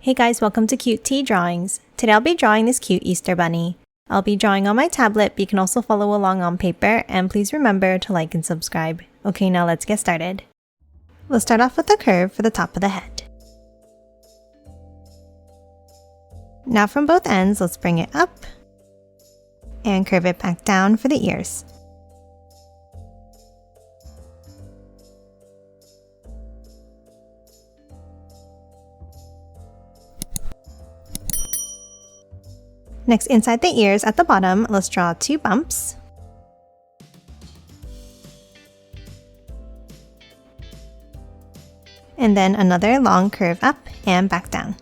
Hey guys, welcome to Cute Tea Drawings. Today I'll be drawing this cute Easter bunny. I'll be drawing on my tablet, but you can also follow along on paper, and please remember to like and subscribe. Okay, now let's get started. We'll start off with a curve for the top of the head. Now from both ends, let's bring it up and curve it back down for the ears. Next, inside the ears at the bottom, let's draw 2 bumps. And then another long curve up and back down.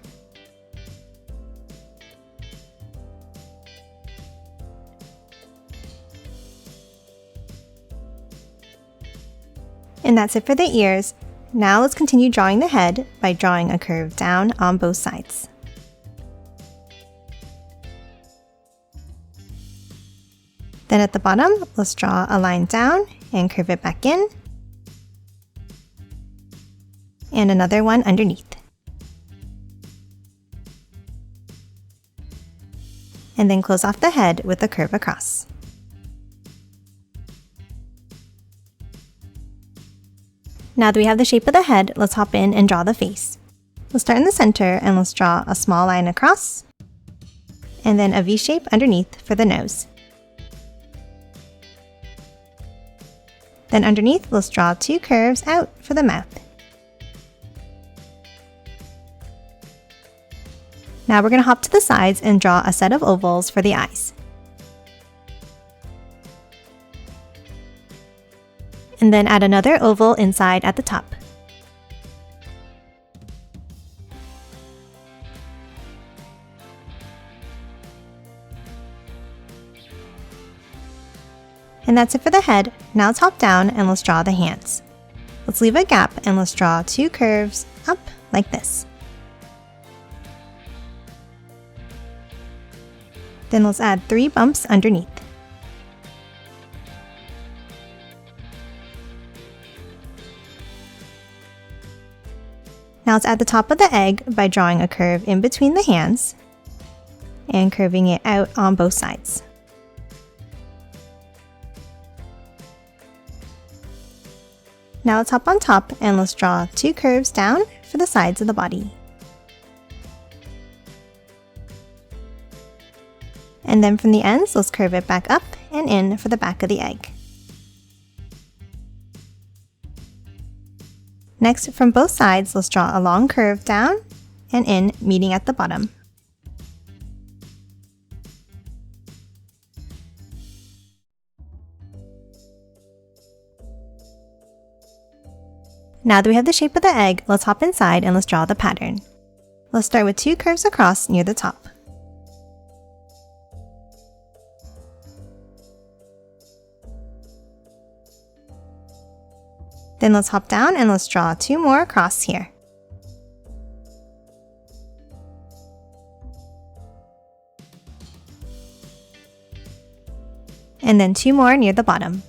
And that's it for the ears. Now let's continue drawing the head by drawing a curve down on both sides. Then at the bottom, let's draw a line down and curve it back in. And another one underneath. And then close off the head with a curve across. Now that we have the shape of the head, let's hop in and draw the face. We'll start in the center and let's draw a small line across, and then a V shape underneath for the nose. Then underneath, let's draw 2 curves out for the mouth. Now we're going to hop to the sides and draw a set of ovals for the eyes. And then add another oval inside at the top. And that's it for the head. Now let's hop down and let's draw the hands. Let's leave a gap and let's draw 2 curves up like this. Then let's add 3 bumps underneath. Now let's add the top of the egg by drawing a curve in between the hands and curving it out on both sides. Now let's hop on top and let's draw 2 curves down for the sides of the body. And then from the ends, let's curve it back up and in for the back of the egg. Next, from both sides, let's draw a long curve down and in, meeting at the bottom. Now that we have the shape of the egg, let's hop inside and let's draw the pattern. Let's start with 2 curves across near the top. Then let's hop down and let's draw 2 more across here. And then 2 more near the bottom.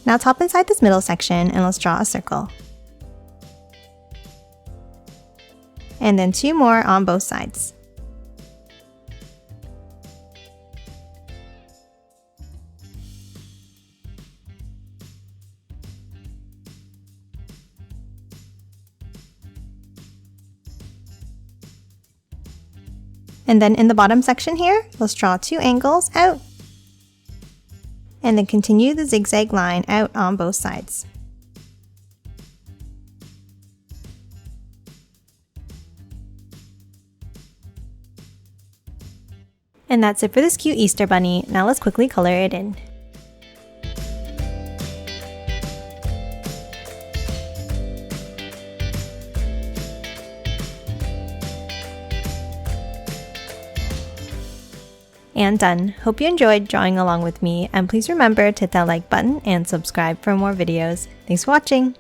Now let's hop inside this middle section and let's draw a circle. And then 2 more on both sides. And then in the bottom section here, let's draw 2 angles out. And then continue the zigzag line out on both sides. And that's it for this cute Easter bunny. Now let's quickly color it in. And done. Hope you enjoyed drawing along with me, and please remember to hit that like button and subscribe for more videos. Thanks for watching!